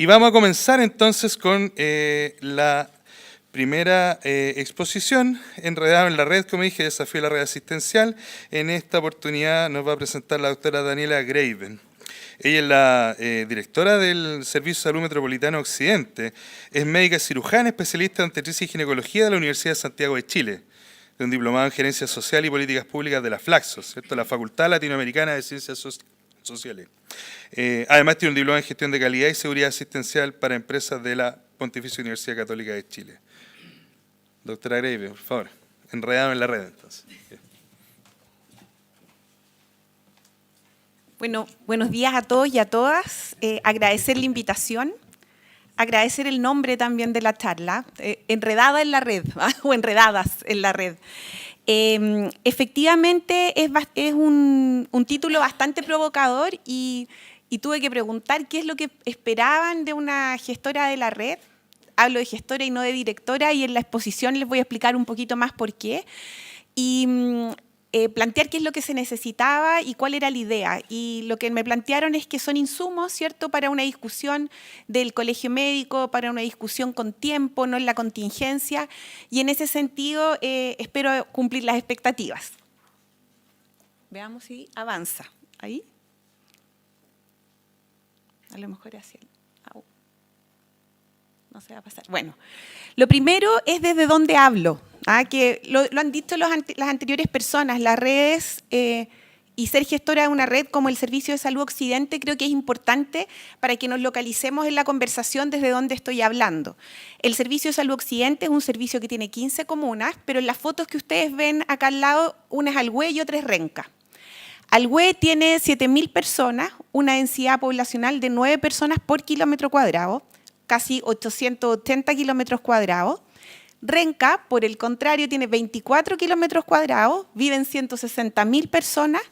Y vamos a comenzar entonces con la primera exposición, Enredado en la Red, como dije, Desafío a la Red Asistencial. En esta oportunidad nos va a presentar la doctora Daniela Graven. Ella es la directora del Servicio de Salud Metropolitano Occidente. Es médica cirujana, especialista en obstetricia y ginecología de la Universidad de Santiago de Chile, de un diplomado en Gerencia Social y Políticas Públicas de la FLACSO, ¿cierto? La Facultad Latinoamericana de Ciencias Sociales. Además tiene un diploma en Gestión de Calidad y Seguridad Asistencial para empresas de la Pontificia Universidad Católica de Chile. Doctora Graven, por favor, enredado en la red entonces. Bueno, buenos días a todos y a todas. Agradecer la invitación, agradecer el nombre también de la charla, Enredada en la Red, o Enredadas en la Red. Efectivamente es un título bastante provocador y tuve que preguntar qué es lo que esperaban de una gestora de la red. Hablo de gestora y no de directora, y en la exposición les voy a explicar un poquito más por qué. Y plantear qué es lo que se necesitaba y cuál era la idea. Y lo que me plantearon es que son insumos, ¿cierto?, para una discusión del colegio médico, para una discusión con tiempo, no en la contingencia. Y en ese sentido espero cumplir las expectativas. Veamos si avanza. ¿Ahí? A lo mejor hacia el... No se va a pasar. Bueno, lo primero es desde dónde hablo. Que lo han dicho las anteriores personas, las redes y ser gestora de una red como el Servicio de Salud Occidente creo que es importante para que nos localicemos en la conversación desde dónde estoy hablando. El Servicio de Salud Occidente es un servicio que tiene 15 comunas, pero en las fotos que ustedes ven acá al lado, una es Alhué y otra es Renca. Alhué tiene 7.000 personas, una densidad poblacional de 9 personas por kilómetro cuadrado, casi 880 kilómetros cuadrados. Renca, por el contrario, tiene 24 kilómetros cuadrados, viven 160.000 personas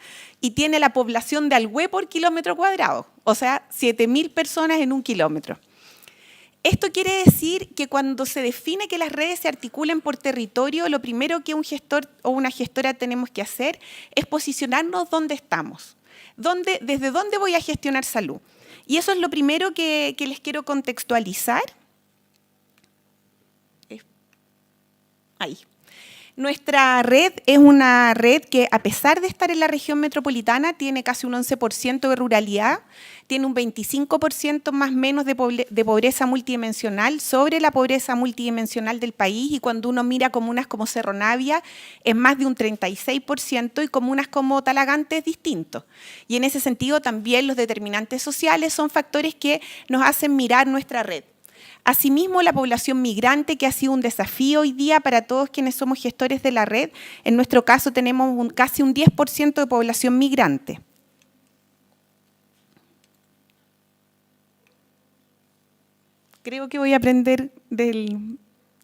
y tiene la población de Alhué por kilómetro cuadrado, o sea, 7.000 personas en un kilómetro. Esto quiere decir que cuando se define que las redes se articulen por territorio, lo primero que un gestor o una gestora tenemos que hacer es posicionarnos dónde estamos, desde dónde voy a gestionar salud. Y eso es lo primero que les quiero contextualizar. Ahí. Nuestra red es una red que, a pesar de estar en la región metropolitana, tiene casi un 11% de ruralidad, tiene un 25% más o menos de pobreza multidimensional sobre la pobreza multidimensional del país, y cuando uno mira comunas como Cerro Navia es más de un 36% y comunas como Talagante es distinto. Y en ese sentido también los determinantes sociales son factores que nos hacen mirar nuestra red. Asimismo, la población migrante, que ha sido un desafío hoy día para todos quienes somos gestores de la red. En nuestro caso tenemos casi un 10% de población migrante. Creo que voy a aprender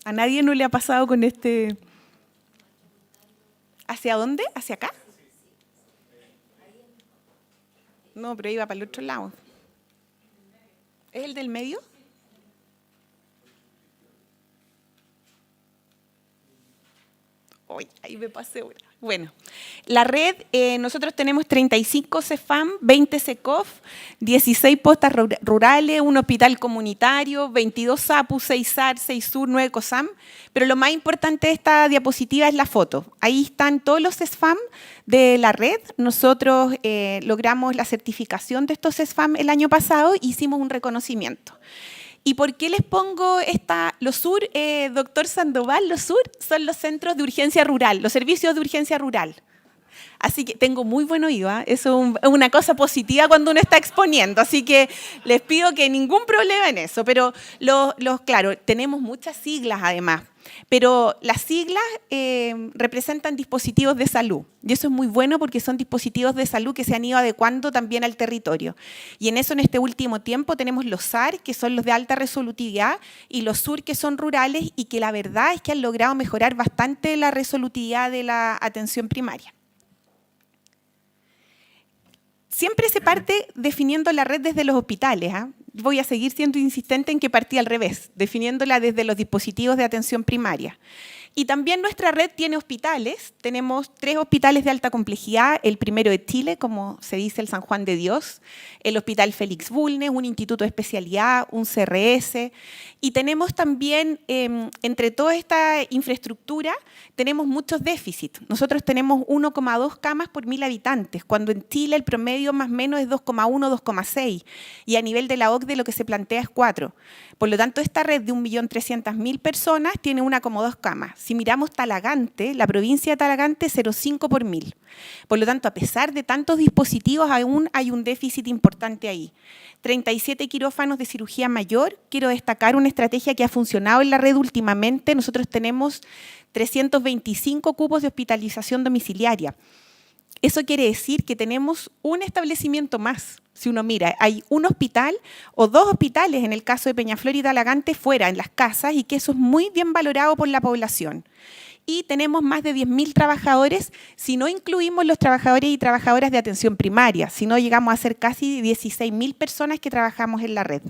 A nadie no le ha pasado con este... ¿Hacia dónde? ¿Hacia acá? No, pero iba para el otro lado. ¿Es el del medio? Ahí me pasé una. Bueno, la red, nosotros tenemos 35 CEFAM, 20 SECOF, 16 postas rurales, un hospital comunitario, 22 SAPU, 6 SAR, 6 SUR, 9 COSAM, pero lo más importante de esta diapositiva es la foto. Ahí están todos los CEFAM de la red. Nosotros logramos la certificación de estos CEFAM el año pasado, hicimos un reconocimiento. ¿Y por qué les pongo los SUR, doctor Sandoval? Los SUR son los centros de urgencia rural, los servicios de urgencia rural. Así que tengo muy buen oído, ¿eh? Eso es una cosa positiva cuando uno está exponiendo, así que les pido que ningún problema en eso. Pero claro, tenemos muchas siglas además, pero las siglas representan dispositivos de salud. Y eso es muy bueno porque son dispositivos de salud que se han ido adecuando también al territorio. Y en eso, en este último tiempo, tenemos los SAR, que son los de alta resolutividad, y los SUR, que son rurales, y que la verdad es que han logrado mejorar bastante la resolutividad de la atención primaria. Siempre se parte definiendo la red desde los hospitales. Voy a seguir siendo insistente en que partí al revés, definiéndola desde los dispositivos de atención primaria. Y también nuestra red tiene hospitales. Tenemos 3 hospitales de alta complejidad. El primero de Chile, como se dice, el San Juan de Dios. El Hospital Félix Bulnes, un instituto de especialidad, un CRS. Y tenemos también, entre toda esta infraestructura, tenemos muchos déficits. Nosotros tenemos 1,2 camas por 1.000 habitantes, cuando en Chile el promedio más o menos es 2,1, 2,6. Y a nivel de la OCDE lo que se plantea es 4. Por lo tanto, esta red de 1.300.000 personas tiene 1,2 camas. Si miramos Talagante, la provincia de Talagante, 0,5 por 1.000. Por lo tanto, a pesar de tantos dispositivos, aún hay un déficit importante ahí. 37 quirófanos de cirugía mayor. Quiero destacar una estrategia que ha funcionado en la red últimamente. Nosotros tenemos 325 cupos de hospitalización domiciliaria. Eso quiere decir que tenemos un establecimiento más. Si uno mira, hay un hospital o 2 hospitales, en el caso de Peñaflor y Talagante, fuera, en las casas, y que eso es muy bien valorado por la población. Y tenemos más de 10.000 trabajadores, si no incluimos los trabajadores y trabajadoras de atención primaria, si no llegamos a ser casi 16.000 personas que trabajamos en la red.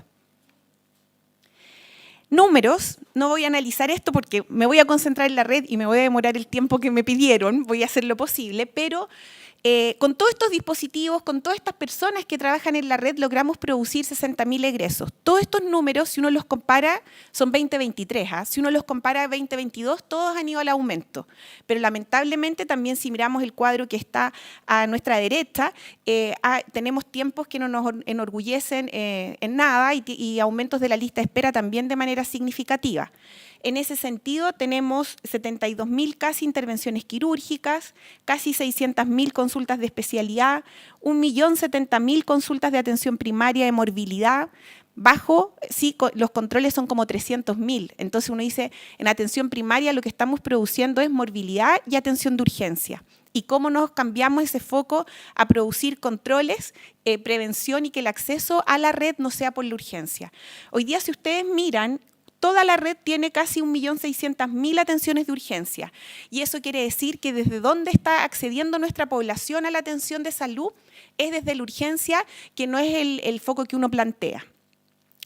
Números, no voy a analizar esto porque me voy a concentrar en la red y me voy a demorar el tiempo que me pidieron, voy a hacer lo posible, pero con todos estos dispositivos, con todas estas personas que trabajan en la red, logramos producir 60.000 egresos. Todos estos números, si uno los compara, son 2023. Si uno los compara a 2022, todos han ido al aumento. Pero lamentablemente también si miramos el cuadro que está a nuestra derecha, tenemos tiempos que no nos enorgullecen en nada y aumentos de la lista de espera también de manera significativa. En ese sentido, tenemos 72.000 casi intervenciones quirúrgicas, casi 600.000 consultas de especialidad, 1.070.000 consultas de atención primaria de morbilidad, bajo, sí, los controles son como 300.000. Entonces uno dice, en atención primaria lo que estamos produciendo es morbilidad y atención de urgencia. Y cómo nos cambiamos ese foco a producir controles, prevención y que el acceso a la red no sea por la urgencia. Hoy día, si ustedes miran, toda la red tiene casi 1.600.000 atenciones de urgencia. Y eso quiere decir que desde dónde está accediendo nuestra población a la atención de salud es desde la urgencia, que no es el foco que uno plantea.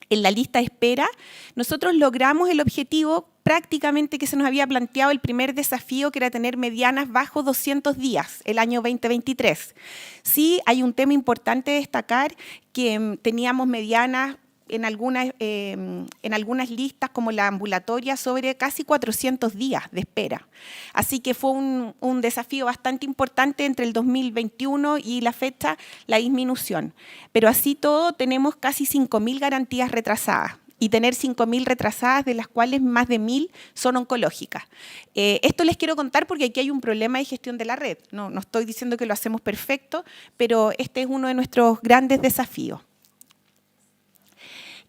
En la lista de espera, nosotros logramos el objetivo prácticamente que se nos había planteado el primer desafío, que era tener medianas bajo 200 días el año 2023. Sí, hay un tema importante de destacar, que teníamos medianas en algunas listas, como la ambulatoria, sobre casi 400 días de espera. Así que fue un desafío bastante importante entre el 2021 y la fecha, la disminución. Pero así todo, tenemos casi 5.000 garantías retrasadas. Y tener 5.000 retrasadas, de las cuales más de 1.000 son oncológicas. Esto les quiero contar porque aquí hay un problema de gestión de la red. No estoy diciendo que lo hacemos perfecto, pero este es uno de nuestros grandes desafíos.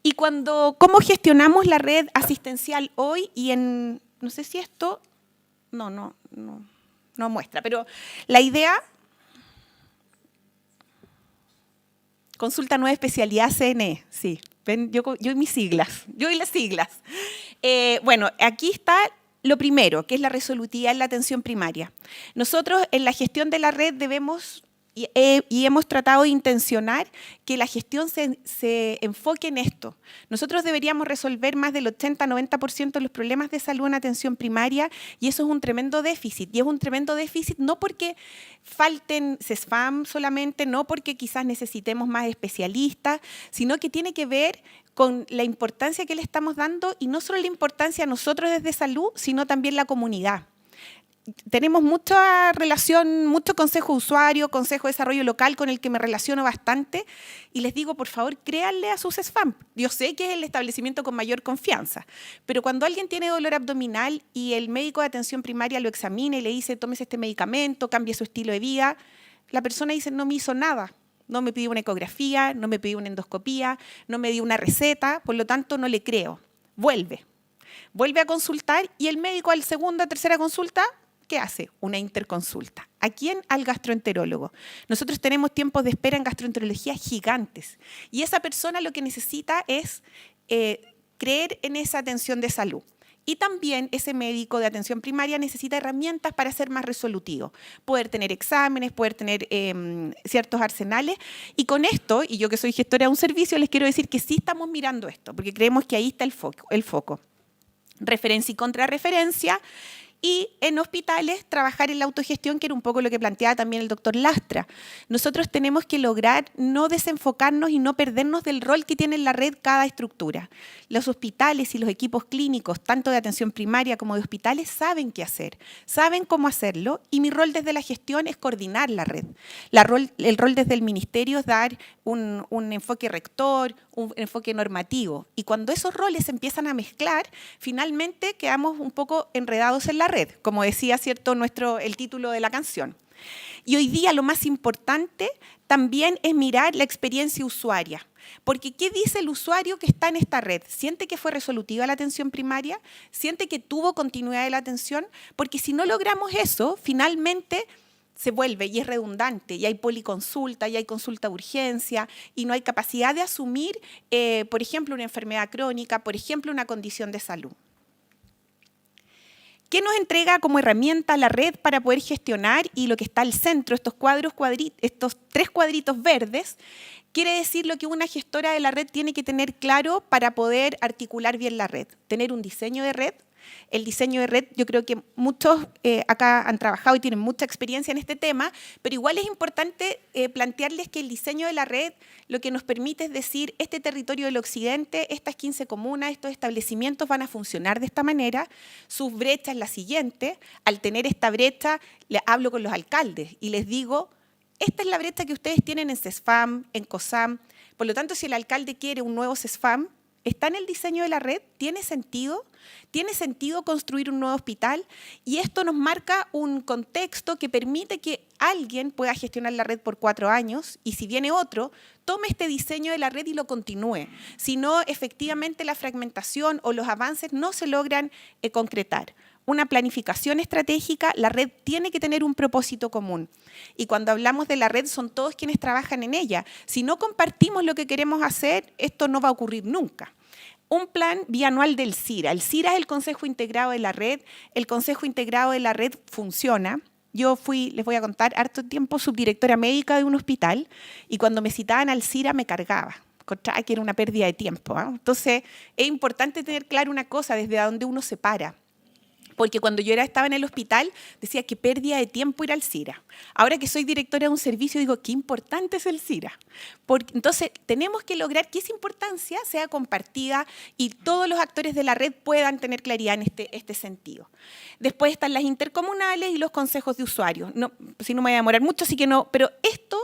Y cómo gestionamos la red asistencial hoy, y no sé si esto, no muestra, pero la idea, consulta nueva especialidad CNE, sí, ven, yo y mis siglas, yo y las siglas. Bueno, aquí está lo primero, que es la resolutividad en la atención primaria. Nosotros en la gestión de la red debemos y hemos tratado de intencionar que la gestión se enfoque en esto. Nosotros deberíamos resolver más del 80-90% de los problemas de salud en atención primaria, y eso es un tremendo déficit. Y es un tremendo déficit no porque falten CESFAM solamente, no porque quizás necesitemos más especialistas, sino que tiene que ver con la importancia que le estamos dando, y no solo la importancia a nosotros desde salud, sino también la comunidad. Tenemos mucha relación, mucho consejo de usuario, consejo de desarrollo local, con el que me relaciono bastante, y les digo, por favor, créanle a su CESFAM. Yo sé que es el establecimiento con mayor confianza, pero cuando alguien tiene dolor abdominal y el médico de atención primaria lo examina y le dice, tómese este medicamento, cambie su estilo de vida, la persona dice, no me hizo nada. No me pidió una ecografía, no me pidió una endoscopía, no me dio una receta, por lo tanto no le creo. Vuelve a consultar, y el médico al segunda, tercera consulta, ¿qué hace? Una interconsulta. ¿A quién? Al gastroenterólogo. Nosotros tenemos tiempos de espera en gastroenterología gigantes, y esa persona lo que necesita es creer en esa atención de salud. Y también ese médico de atención primaria necesita herramientas para ser más resolutivo, poder tener exámenes, poder tener ciertos arsenales. Y con esto, y yo que soy gestora de un servicio, les quiero decir que sí estamos mirando esto, porque creemos que ahí está el foco. Referencia y contrarreferencia. Y en hospitales, trabajar en la autogestión, que era un poco lo que planteaba también el doctor Lastra. Nosotros tenemos que lograr no desenfocarnos y no perdernos del rol que tiene en la red cada estructura. Los hospitales y los equipos clínicos, tanto de atención primaria como de hospitales, saben qué hacer, saben cómo hacerlo, y mi rol desde la gestión es coordinar la red. El rol desde el ministerio es dar un enfoque rector, un enfoque normativo. Y cuando esos roles se empiezan a mezclar, finalmente quedamos un poco enredados en la red, como decía, ¿cierto?, el título de la canción. Y hoy día lo más importante también es mirar la experiencia usuaria. Porque ¿qué dice el usuario que está en esta red? ¿Siente que fue resolutiva la atención primaria? ¿Siente que tuvo continuidad de la atención? Porque si no logramos eso, finalmente se vuelve y es redundante, y hay policonsulta, y hay consulta de urgencia, y no hay capacidad de asumir, por ejemplo, una enfermedad crónica, por ejemplo, una condición de salud. ¿Qué nos entrega como herramienta la red para poder gestionar? Y lo que está al centro, estos 3 cuadritos verdes, quiere decir lo que una gestora de la red tiene que tener claro para poder articular bien la red. Tener un diseño de red. El diseño de red, yo creo que muchos acá han trabajado y tienen mucha experiencia en este tema, pero igual es importante plantearles que el diseño de la red lo que nos permite es decir, este territorio del occidente, estas 15 comunas, estos establecimientos van a funcionar de esta manera, sus brechas la siguiente. Al tener esta brecha, hablo con los alcaldes y les digo, esta es la brecha que ustedes tienen en CESFAM, en COSAM, por lo tanto, si el alcalde quiere un nuevo CESFAM, ¿está en el diseño de la red? ¿Tiene sentido? ¿Tiene sentido construir un nuevo hospital? Y esto nos marca un contexto que permite que alguien pueda gestionar la red por 4 años y si viene otro, tome este diseño de la red y lo continúe. Si no, efectivamente la fragmentación o los avances no se logran concretar. Una planificación estratégica, la red tiene que tener un propósito común. Y cuando hablamos de la red, son todos quienes trabajan en ella. Si no compartimos lo que queremos hacer, esto no va a ocurrir nunca. Un plan bianual del CIRA. El CIRA es el Consejo Integrado de la Red. El Consejo Integrado de la Red funciona. Yo fui, les voy a contar, harto tiempo subdirectora médica de un hospital y cuando me citaban al CIRA me cargaba. Encontraba que era una pérdida de tiempo, ¿eh? Entonces, es importante tener claro una cosa, desde donde uno se para. Porque cuando yo estaba en el hospital, decía que pérdida de tiempo ir al CIRA. Ahora que soy directora de un servicio, digo, qué importante es el CIRA. Entonces, tenemos que lograr que esa importancia sea compartida y todos los actores de la red puedan tener claridad en este sentido. Después están las intercomunales y los consejos de usuarios. No, si no me voy a demorar mucho, así que no, pero esto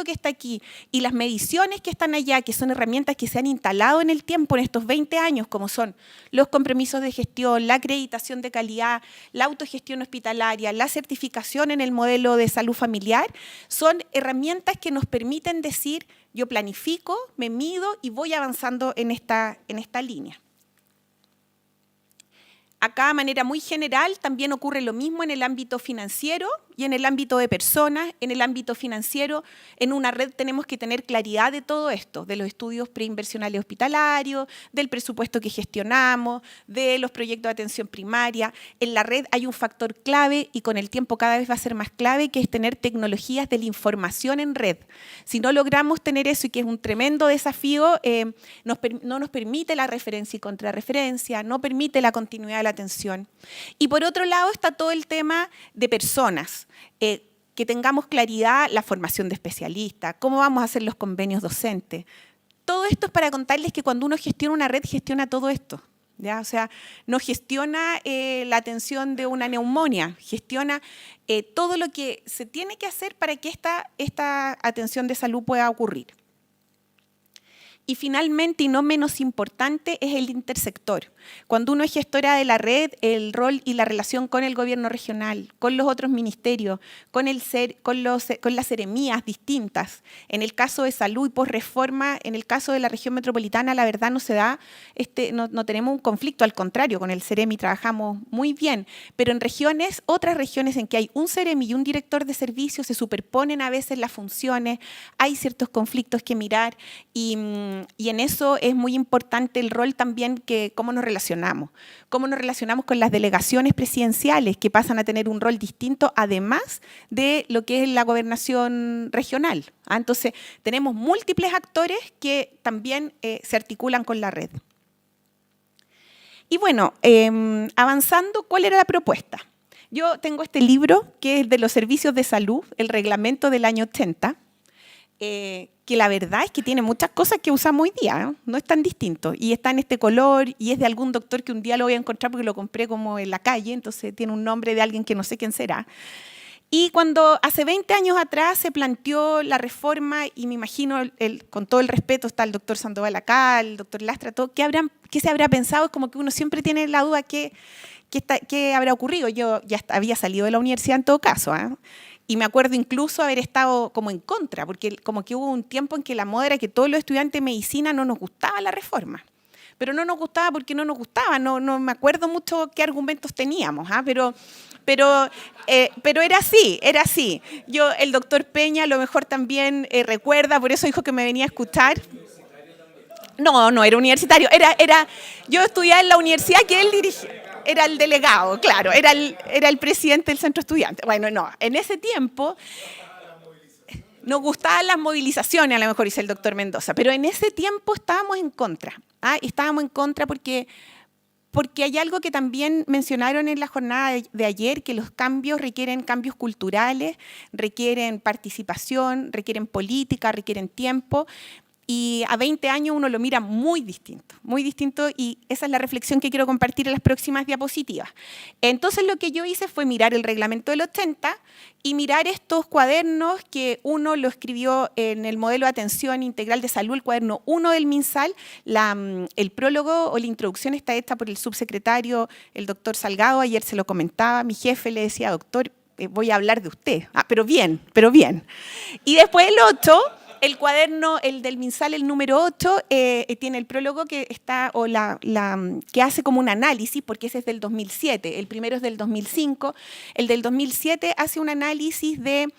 que está aquí y las mediciones que están allá, que son herramientas que se han instalado en el tiempo, en estos 20 años, como son los compromisos de gestión, la acreditación de calidad, la autogestión hospitalaria, la certificación en el modelo de salud familiar, son herramientas que nos permiten decir, yo planifico, me mido y voy avanzando en esta línea. Acá, de manera muy general, también ocurre lo mismo en el ámbito financiero y en el ámbito de personas. En el ámbito financiero, en una red tenemos que tener claridad de todo esto, de los estudios preinversionales hospitalarios, del presupuesto que gestionamos, de los proyectos de atención primaria. En la red hay un factor clave y con el tiempo cada vez va a ser más clave, que es tener tecnologías de la información en red. Si no logramos tener eso, y que es un tremendo desafío, no nos permite la referencia y contrarreferencia, no permite la continuidad de la atención. Y por otro lado está todo el tema de personas, que tengamos claridad, la formación de especialistas, cómo vamos a hacer los convenios docentes. Todo esto es para contarles que cuando uno gestiona una red, gestiona todo esto, ¿ya? O sea, no gestiona la atención de una neumonía, gestiona todo lo que se tiene que hacer para que esta atención de salud pueda ocurrir. Y finalmente, y no menos importante, es el intersector. Cuando uno es gestora de la red, el rol y la relación con el gobierno regional, con los otros ministerios, con las seremías distintas. En el caso de salud y posreforma, en el caso de la región metropolitana, la verdad no se da, no tenemos un conflicto, al contrario, con el seremi trabajamos muy bien. Pero en regiones, otras regiones en que hay un seremi y un director de servicios, se superponen a veces las funciones, hay ciertos conflictos que mirar y en eso es muy importante el rol también, que cómo nos relacionamos con las delegaciones presidenciales, que pasan a tener un rol distinto, además de lo que es la gobernación regional. Entonces, tenemos múltiples actores que también se articulan con la red. Y bueno, avanzando, ¿cuál era la propuesta? Yo tengo este libro que es de los servicios de salud, el reglamento del año 80, que la verdad es que tiene muchas cosas que usamos hoy día, ¿eh? No es tan distinto. Y está en este color y es de algún doctor que un día lo voy a encontrar porque lo compré como en la calle, entonces tiene un nombre de alguien que no sé quién será. Y cuando hace 20 años atrás se planteó la reforma, y me imagino, con todo el respeto, está el doctor Sandoval acá, el doctor Lastra, todo, ¿qué se habrá pensado? Es como que uno siempre tiene la duda qué habrá ocurrido. Yo ya había salido de la universidad en todo caso, ¿eh? Y me acuerdo incluso haber estado como en contra, porque como que hubo un tiempo en que la moda era que todos los estudiantes de medicina no nos gustaba la reforma. Pero no nos gustaba porque no nos gustaba, no me acuerdo mucho qué argumentos teníamos, ¿ah? Pero era así, era así. El doctor Peña a lo mejor también recuerda, por eso dijo que me venía a escuchar. No era universitario, yo estudiaba en la universidad que él dirigía. Era el delegado, claro, era el presidente del centro estudiante. Bueno, no, en ese tiempo nos gustaban las movilizaciones, a lo mejor dice el doctor Mendoza, pero en ese tiempo estábamos en contra. ¿Ah? Estábamos en contra porque hay algo que también mencionaron en la jornada de ayer, que los cambios requieren cambios culturales, requieren participación, requieren política, requieren tiempo. Y a 20 años uno lo mira muy distinto, y esa es la reflexión que quiero compartir en las próximas diapositivas. Entonces lo que yo hice fue mirar el reglamento del 80 y mirar estos cuadernos que uno lo escribió en el modelo de atención integral de salud, el cuaderno 1 del MinSal. El prólogo o la introducción está hecha por el subsecretario, el doctor Salgado, ayer se lo comentaba, mi jefe le decía, doctor, voy a hablar de usted, pero bien. Y después el 8... El cuaderno, el del MinSal, el número 8, tiene el prólogo que está, que hace como un análisis, porque ese es del 2007, el primero es del 2005, el del 2007 hace un análisis de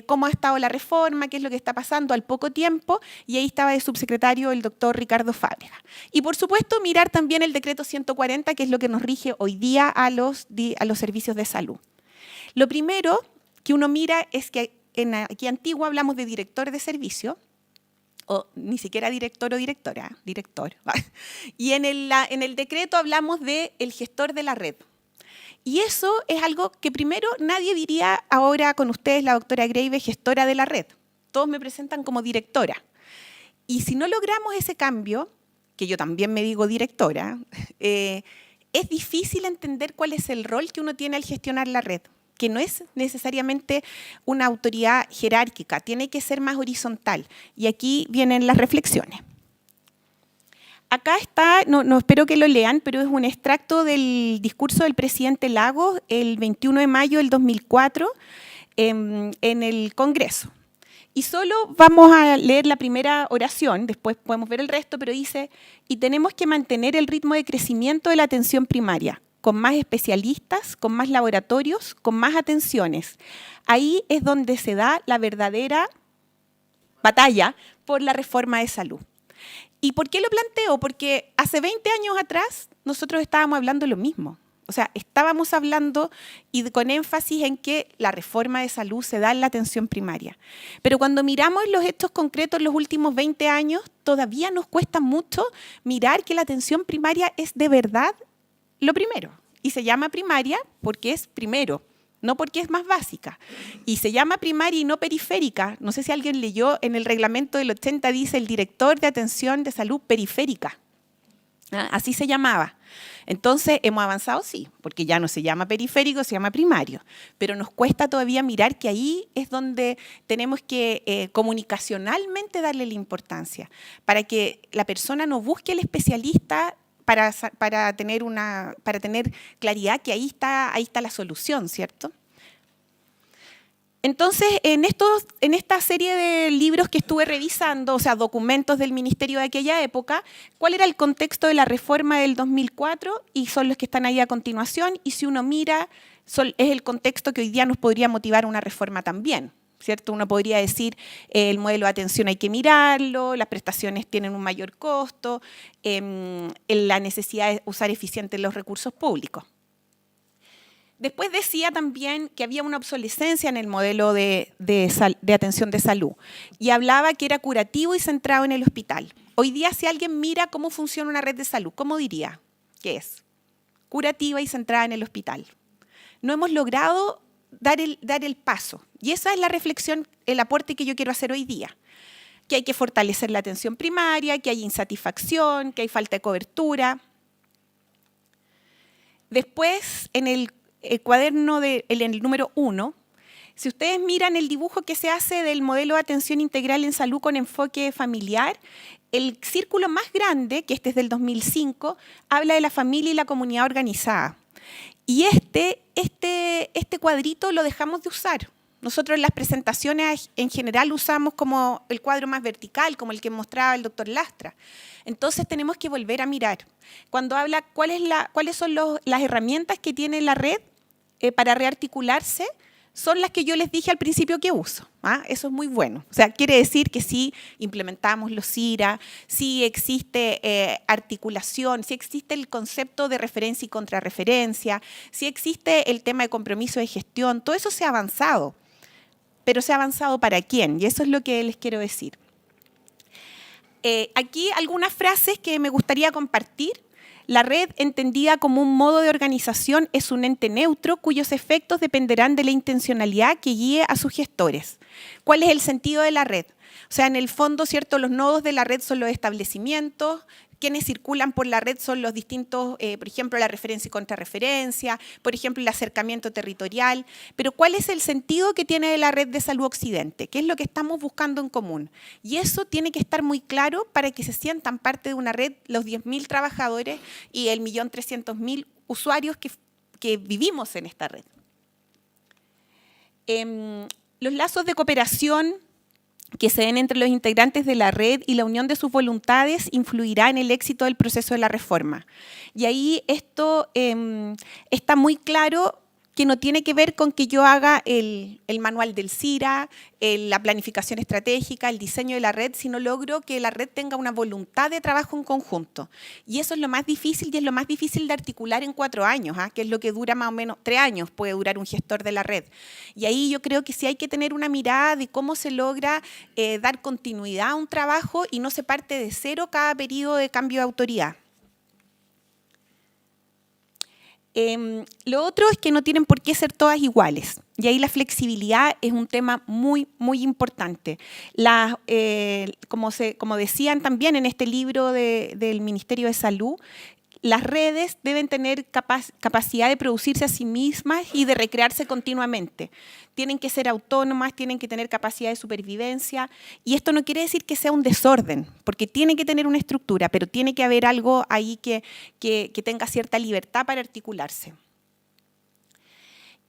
cómo ha estado la reforma, qué es lo que está pasando al poco tiempo, y ahí estaba de subsecretario el doctor Ricardo Fábrega. Y por supuesto mirar también el decreto 140, que es lo que nos rige hoy día a los servicios de salud. Lo primero que uno mira es que aquí antiguo hablamos de director de servicio, o ni siquiera director o directora, director. Y en el decreto hablamos del gestor de la red. Y eso es algo que primero nadie diría ahora con ustedes, la doctora Greive, gestora de la red. Todos me presentan como directora. Y si no logramos ese cambio, que yo también me digo directora, es difícil entender cuál es el rol que uno tiene al gestionar la red, que no es necesariamente una autoridad jerárquica, tiene que ser más horizontal. Y aquí vienen las reflexiones. Acá está, no espero que lo lean, pero es un extracto del discurso del presidente Lagos el 21 de mayo del 2004 en el Congreso. Y solo vamos a leer la primera oración, después podemos ver el resto, pero dice, y tenemos que mantener el ritmo de crecimiento de la atención primaria, con más especialistas, con más laboratorios, con más atenciones. Ahí es donde se da la verdadera batalla por la reforma de salud. ¿Y por qué lo planteo? Porque hace 20 años atrás nosotros estábamos hablando lo mismo. O sea, estábamos hablando y con énfasis en que la reforma de salud se da en la atención primaria. Pero cuando miramos los hechos concretos en los últimos 20 años, todavía nos cuesta mucho mirar que la atención primaria es de verdad lo primero, y se llama primaria porque es primero, no porque es más básica. Y se llama primaria y no periférica. No sé si alguien leyó, en el reglamento del 80 dice el director de atención de salud periférica. Así se llamaba. Entonces, hemos avanzado, sí, porque ya no se llama periférico, se llama primario. Pero nos cuesta todavía mirar que ahí es donde tenemos que comunicacionalmente darle la importancia, para que la persona no busque al especialista para tener claridad que ahí está la solución, ¿cierto? Entonces, en esta serie de libros que estuve revisando, o sea, documentos del ministerio de aquella época, ¿cuál era el contexto de la reforma del 2004? Y son los que están ahí a continuación, y si uno mira, es el contexto que hoy día nos podría motivar una reforma también, ¿cierto? Uno podría decir, el modelo de atención hay que mirarlo, las prestaciones tienen un mayor costo, la necesidad de usar eficiente los recursos públicos. Después decía también que había una obsolescencia en el modelo de atención de salud y hablaba que era curativo y centrado en el hospital. Hoy día, si alguien mira cómo funciona una red de salud, ¿cómo diría que es? Curativa y centrada en el hospital. no hemos logrado dar el paso. Y esa es la reflexión, el aporte que yo quiero hacer hoy día. Que hay que fortalecer la atención primaria, que hay insatisfacción, que hay falta de cobertura. Después, en el cuaderno, en el número 1, si ustedes miran el dibujo que se hace del modelo de atención integral en salud con enfoque familiar, el círculo más grande, que este es del 2005, habla de la familia y la comunidad organizada. Y este cuadrito lo dejamos de usar. Nosotros en las presentaciones en general usamos como el cuadro más vertical, como el que mostraba el doctor Lastra. Entonces tenemos que volver a mirar. Cuando habla cuáles son las herramientas que tiene la red para rearticularse, son las que yo les dije al principio que uso. Eso es muy bueno. O sea, quiere decir que si implementamos los CIRA, si existe articulación, si existe el concepto de referencia y contrarreferencia, si existe el tema de compromiso de gestión, todo eso se ha avanzado. Pero ¿se ha avanzado para quién? Y eso es lo que les quiero decir. Aquí algunas frases que me gustaría compartir. La red, entendida como un modo de organización, es un ente neutro cuyos efectos dependerán de la intencionalidad que guíe a sus gestores. ¿Cuál es el sentido de la red? O sea, en el fondo, ¿cierto? Los nodos de la red son los establecimientos. Quienes circulan por la red son los distintos, por ejemplo, la referencia y contrarreferencia, por ejemplo, el acercamiento territorial. Pero ¿cuál es el sentido que tiene la red de salud Occidente? ¿Qué es lo que estamos buscando en común? Y eso tiene que estar muy claro para que se sientan parte de una red los 10.000 trabajadores y el 1.300.000 usuarios que vivimos en esta red. Los lazos de cooperación que se den entre los integrantes de la red y la unión de sus voluntades influirá en el éxito del proceso de la reforma. Y ahí esto está muy claro que no tiene que ver con que yo haga el manual del CIRA, la planificación estratégica, el diseño de la red, sino logro que la red tenga una voluntad de trabajo en conjunto. Y eso es lo más difícil y es lo más difícil de articular en 4 años, que es lo que dura más o menos 3 años, puede durar un gestor de la red. Y ahí yo creo que sí hay que tener una mirada de cómo se logra dar continuidad a un trabajo y no se parte de cero cada periodo de cambio de autoridad. Lo otro es que no tienen por qué ser todas iguales. Y ahí la flexibilidad es un tema muy, muy importante. Como decían también en este libro del Ministerio de Salud, las redes deben tener capacidad de producirse a sí mismas y de recrearse continuamente. Tienen que ser autónomas, tienen que tener capacidad de supervivencia. Y esto no quiere decir que sea un desorden, porque tiene que tener una estructura, pero tiene que haber algo ahí que tenga cierta libertad para articularse.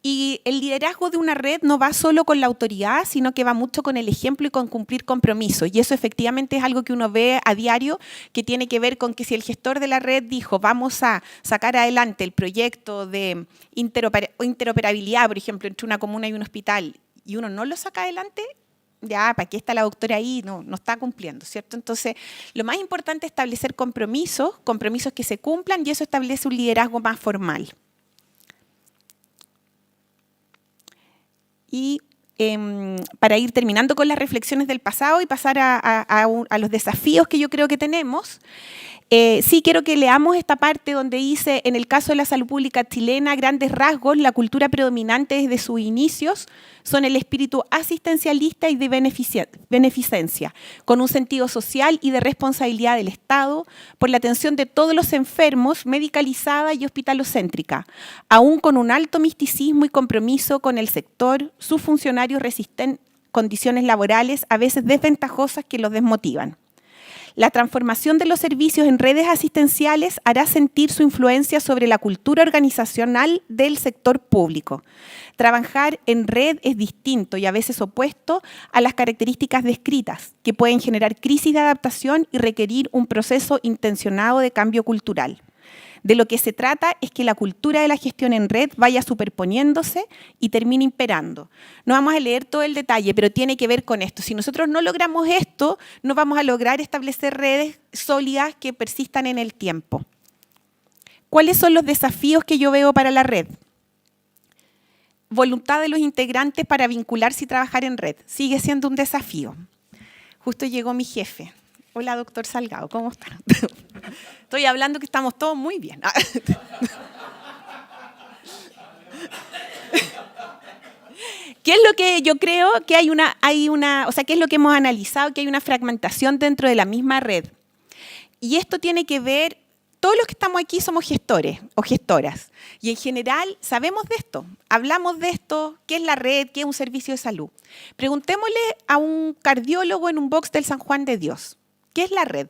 Y el liderazgo de una red no va solo con la autoridad, sino que va mucho con el ejemplo y con cumplir compromisos. Y eso efectivamente es algo que uno ve a diario, que tiene que ver con que si el gestor de la red dijo vamos a sacar adelante el proyecto de interoperabilidad, por ejemplo, entre una comuna y un hospital, y uno no lo saca adelante, ya, ¿para qué está la doctora ahí? No está cumpliendo, ¿cierto? Entonces, lo más importante es establecer compromisos que se cumplan, y eso establece un liderazgo más formal. Y para ir terminando con las reflexiones del pasado y pasar a los desafíos que yo creo que tenemos, sí quiero que leamos esta parte donde dice, en el caso de la salud pública chilena, a grandes rasgos, la cultura predominante desde sus inicios son el espíritu asistencialista y de beneficencia, con un sentido social y de responsabilidad del Estado por la atención de todos los enfermos, medicalizada y hospitalocéntrica, aún con un alto misticismo y compromiso con el sector, sus funcionarios resisten condiciones laborales a veces desventajosas que los desmotivan. La transformación de los servicios en redes asistenciales hará sentir su influencia sobre la cultura organizacional del sector público. Trabajar en red es distinto y a veces opuesto a las características descritas, que pueden generar crisis de adaptación y requerir un proceso intencionado de cambio cultural. De lo que se trata es que la cultura de la gestión en red vaya superponiéndose y termine imperando. No vamos a leer todo el detalle, pero tiene que ver con esto. Si nosotros no logramos esto, no vamos a lograr establecer redes sólidas que persistan en el tiempo. ¿Cuáles son los desafíos que yo veo para la red? Voluntad de los integrantes para vincularse y trabajar en red. Sigue siendo un desafío. Justo llegó mi jefe. Hola, doctor Salgado, ¿cómo está? Estoy hablando que estamos todos muy bien. ¿Qué es lo que yo creo que o sea, qué es lo que hemos analizado? Que hay una fragmentación dentro de la misma red. Y esto tiene que ver, todos los que estamos aquí somos gestores o gestoras. Y en general sabemos de esto, hablamos de esto, qué es la red, qué es un servicio de salud. Preguntémosle a un cardiólogo en un box del San Juan de Dios, ¿qué es la red?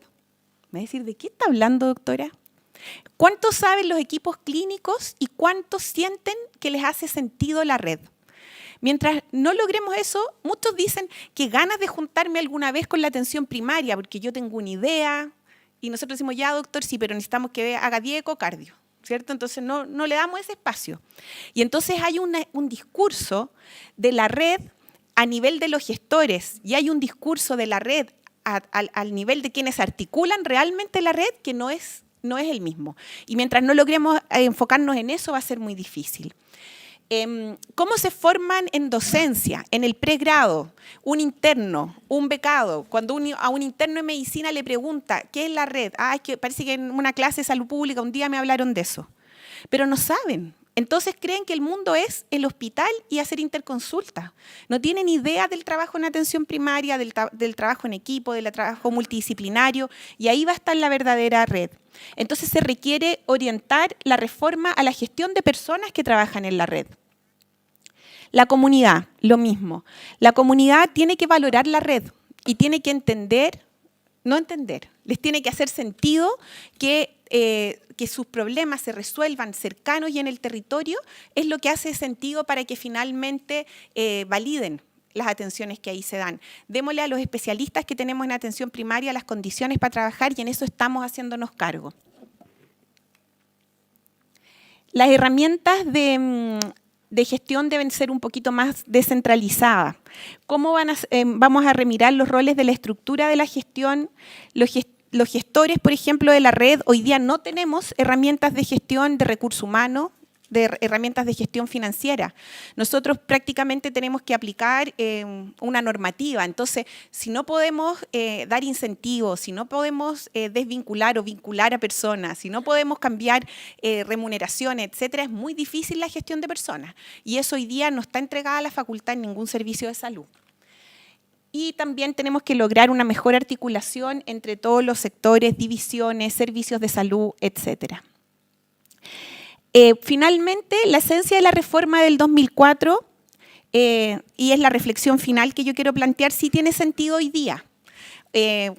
Me va a decir, ¿de qué está hablando, doctora? ¿Cuánto saben los equipos clínicos y cuántos sienten que les hace sentido la red? Mientras no logremos eso, muchos dicen que ganas de juntarme alguna vez con la atención primaria, porque yo tengo una idea, y nosotros decimos, ya doctor, sí, pero necesitamos que haga 10 ecocardios, ¿cierto? Entonces no le damos ese espacio. Y entonces hay un discurso de la red a nivel de los gestores, y hay un discurso de la red al nivel de quienes articulan realmente la red que no es el mismo. Y mientras no logremos enfocarnos en eso, va a ser muy difícil. ¿Cómo se forman en docencia, en el pregrado? Un interno, un becado. Cuando a un interno en medicina le pregunta, ¿qué es la red? Es que parece que en una clase de salud pública un día me hablaron de eso. Pero no saben. Entonces creen que el mundo es el hospital y hacer interconsulta. No tienen idea del trabajo en atención primaria, del trabajo en equipo, del trabajo multidisciplinario, y ahí va a estar la verdadera red. Entonces se requiere orientar la reforma a la gestión de personas que trabajan en la red. La comunidad, lo mismo. La comunidad tiene que valorar la red y tiene que les tiene que hacer sentido que sus problemas se resuelvan cercanos y en el territorio, es lo que hace sentido para que finalmente validen las atenciones que ahí se dan. Démosle a los especialistas que tenemos en atención primaria las condiciones para trabajar y en eso estamos haciéndonos cargo. Las herramientas de gestión deben ser un poquito más descentralizadas. ¿Cómo vamos a remirar los roles de la estructura de la gestión? Los gestores, por ejemplo, de la red, hoy día no tenemos herramientas de gestión de recursos humanos, de herramientas de gestión financiera. Nosotros prácticamente tenemos que aplicar una normativa. Entonces, si no podemos dar incentivos, si no podemos desvincular o vincular a personas, si no podemos cambiar remuneraciones, etcétera, es muy difícil la gestión de personas. Y eso hoy día no está entregada a la facultad en ningún servicio de salud. Y también tenemos que lograr una mejor articulación entre todos los sectores, divisiones, servicios de salud, etcétera. Finalmente, la esencia de la reforma del 2004, y es la reflexión final que yo quiero plantear, sí tiene sentido hoy día.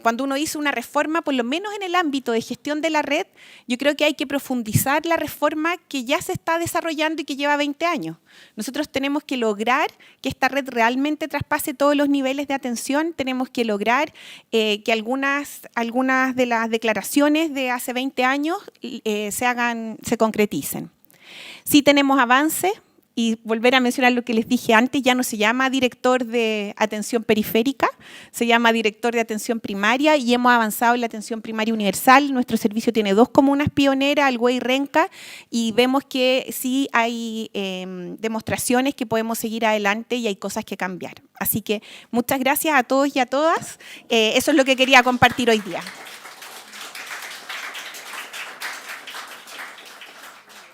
Cuando uno hizo una reforma, por lo menos en el ámbito de gestión de la red, yo creo que hay que profundizar la reforma que ya se está desarrollando y que lleva 20 años. Nosotros tenemos que lograr que esta red realmente traspase todos los niveles de atención, tenemos que lograr que algunas de las declaraciones de hace 20 años se concreticen. Sí tenemos avances. Y volver a mencionar lo que les dije antes, ya no se llama director de atención periférica, se llama director de atención primaria y hemos avanzado en la atención primaria universal. Nuestro servicio tiene 2 comunas pioneras, Alhué y Renca, y vemos que sí hay demostraciones que podemos seguir adelante y hay cosas que cambiar. Así que muchas gracias a todos y a todas. Eso es lo que quería compartir hoy día.